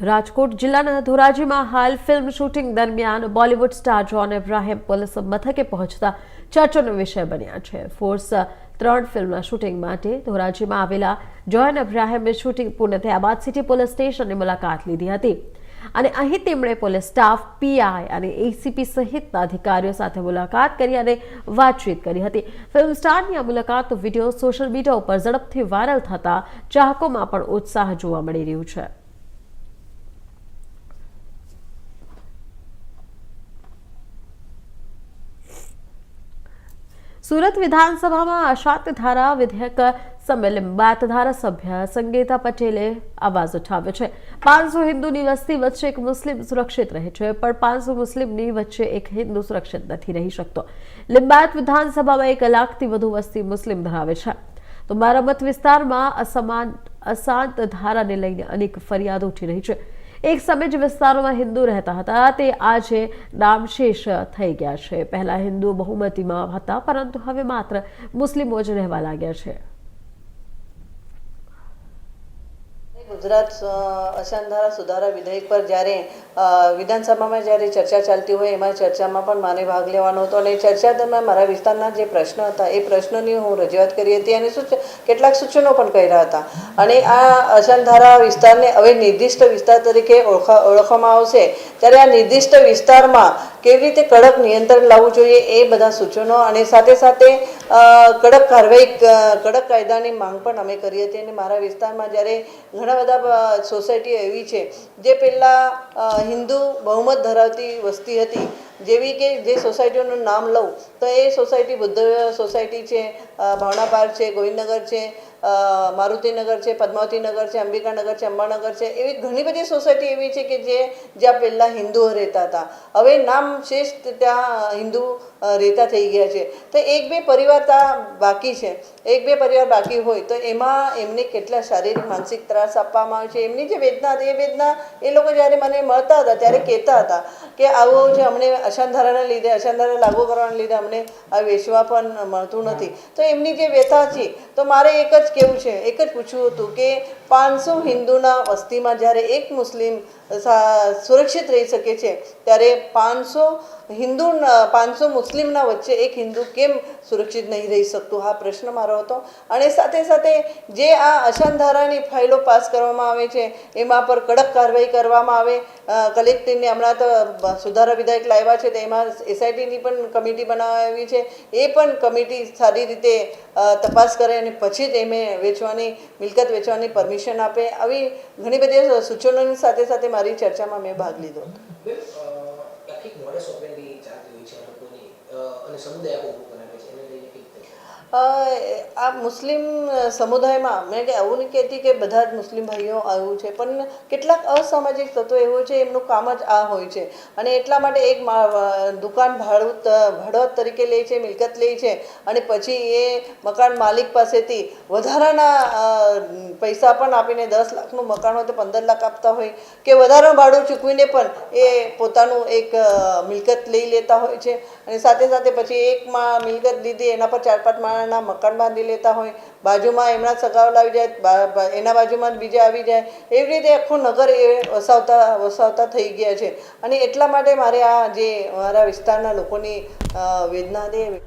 રાજકોટ જિલ્લાના ધોરાજીમાં હાલ film shooting દરમિયાન Bollywood star John Abraham police મથકે પહોંચતા ચર્ચાનો વિષય બન્યા છે। ફોર્સ 3 ફિલ્મના શૂટિંગ માટે ધોરાજીમાં આવેલા જોન અબ્રાહમે શૂટિંગ પૂર્ણ થયા બાદ સિટી પોલીસ સ્ટેશનની મુલાકાત લીધી હતી અને અહીં તેમણે પોલીસ સ્ટાફ, પીઆઈ અને એસીપી સહિતના અધિકારીઓ સાથે મુલાકાત કરી અને વાતચીત કરી હતી। ફિલ્મ સ્ટારની આ મુલાકાતનો વિડીયો સોશિયલ મીડિયા ઉપર ઝડપથી વાયરલ થતા ચાહકોમાં પણ ઉત્સાહ જોવા મળી રહ્યું છે। સુરત વિધાનસભામાં અશાંત ધારા વિધેયક સામે લિંબાયત ધારાસભ્ય સંગીતા પટેલે અવાજ ઉઠાવ્યો છે। 500 હિન્દુની વસ્તી વચ્ચે એક મુસ્લિમ સુરક્ષિત રહે છે, પણ 500 મુસ્લિમની વચ્ચે એક હિન્દુ સુરક્ષિત નથી રહી શકતો। લિંબાયત વિધાનસભામાં 1 લાખથી વધુ વસ્તી મુસ્લિમ ધરાવે છે, તો મારા મત વિસ્તારમાં અશાંત ધારાને લઈને અનેક ફરિયાદો ઉઠી રહી છે। એક સમય જે વિસ્તારોમાં હિન્દુ રહેતા હતા તે આજે નામશેષ થઈ ગયા છે। પહેલા હિન્દુ બહુમતીમાં હતા, પરંતુ હવે માત્ર મુસ્લિમો જ રહેવા લાગ્યા છે। ગુજરાત અશાંત ધારા સુધારા વિધેયક પર જ્યારે વિધાનસભામાં જ્યારે ચર્ચા ચાલતી હોય એમાં ચર્ચામાં પણ મારે ભાગ લેવાનો હતો અને ચર્ચા દરમિયાન મારા વિસ્તારના જે પ્રશ્ન હતા એ પ્રશ્નોની હું રજૂઆત કરી હતી અને કેટલાક સૂચનો પણ કર્યા હતા અને આ અશાંત ધારા વિસ્તારને હવે નિર્દિષ્ટ વિસ્તાર તરીકે ઓળખવામાં આવશે ત્યારે આ નિર્દિષ્ટ વિસ્તારમાં કેવી રીતે કડક નિયંત્રણ લાવવું જોઈએ એ બધા સૂચનો અને સાથે સાથે કડક કાર્યવાહી, કડક કાયદાની માંગ પણ અમે કરી હતી અને મારા વિસ્તારમાં જ્યારે ઘણા બધા સોસાયટીઓ એવી છે જે પહેલાં હિન્દુ બહુમત ધરાવતી વસ્તી હતી, જેવી કે જે સોસાયટીઓનું નામ લઉં તો એ સોસાયટી બુદ્ધ સોસાયટી છે, ભાવના પાર્ક છે, ગોવિંદનગર છે, મારુતિનગર છે, પદ્માવતીનગર છે, અંબિકાનગર છે, અંબાનગર છે, એવી ઘણી બધી સોસાયટી એવી છે કે જ્યાં પહેલાં હિન્દુઓ રહેતા હતા, હવે નામ શેષ ત્યાં હિન્દુ રહેતા થઈ ગયા છે। તો 1-2 પરિવાર ત્યાં બાકી છે, 1-2 પરિવાર બાકી હોય તો એમાં એમને કેટલા શારીરિક માનસિક ત્રાસ આપવામાં આવે છે, એમની જે વેદના હતી એ વેદના એ લોકો જ્યારે મને મળતા હતા ત્યારે કહેતા હતા કે આવો જે અમને અશાંત ધારાને લીધે, અશાંત ધારા લાગુ કરવાને લીધે અમને આ વેચવા પણ મળતું નથી। તો એમની જે વ્યથા છે તો મારે એક જ કહેવું છે, એક જ પૂછવું હતું કે 500 હિન્દુના વસ્તીમાં જ્યારે એક મુસ્લિમ સુરક્ષિત રહી શકે છે ત્યારે 500 મુસ્લિમના વચ્ચે એક હિન્દુ કેમ સુરક્ષિત નહીં રહી શકતું? આ પ્રશ્ન મારો હતો અને સાથે સાથે જે આ અશાંત ધારાની ફાઇલો પાસ કરવામાં આવે છે એમાં પર કડક કાર્યવાહી કરવામાં આવે। કલેક્ટરને હમણાં તો સુધારા વિધેયક લાવ્યા છે તો એમાં એસઆઈટીની પણ કમિટી બનાવવી છે, એ પણ કમિટી સારી રીતે તપાસ કરે અને પછી જ એમે મિલકત વેચવાની પરમિશન આપે। આવી ઘણી બધી સૂચનોની સાથે સાથે મારી ચર્ચામાં મેં ભાગ લીધો હતો। આ મુસ્લિમ સમુદાયમાં મેં કે આવું નહીં કહેતી કે બધા જ મુસ્લિમ ભાઈઓ આવું છે, પણ કેટલાક અસામાજિક તત્વો એવું છે એમનું કામ જ આ હોય છે અને એટલા માટે એક દુકાન ભાડવત તરીકે લે છે, મિલકત લે છે અને પછી એ મકાન માલિક પાસેથી વધારાના પૈસા પણ આપીને 10 લાખનું મકાન હોય તો 15 લાખ આપતા હોય કે વધારાનું ભાડું ચૂકવીને પણ એ પોતાનું એક મિલકત લઈ લેતા હોય છે અને સાથે સાથે પછી એક મિલકત લીધી એના પર 4-5 માળના મકાન બાંધી લેતા હોય, બાજુમાં એમના સગાવલા આવી જાય, એના બાજુમાં જ બીજા આવી જાય, એવી રીતે આખું નગર એ વસાવતા થઈ ગયા છે અને એટલા માટે મારે આ જે મારા વિસ્તારના લોકોની વેદના હતી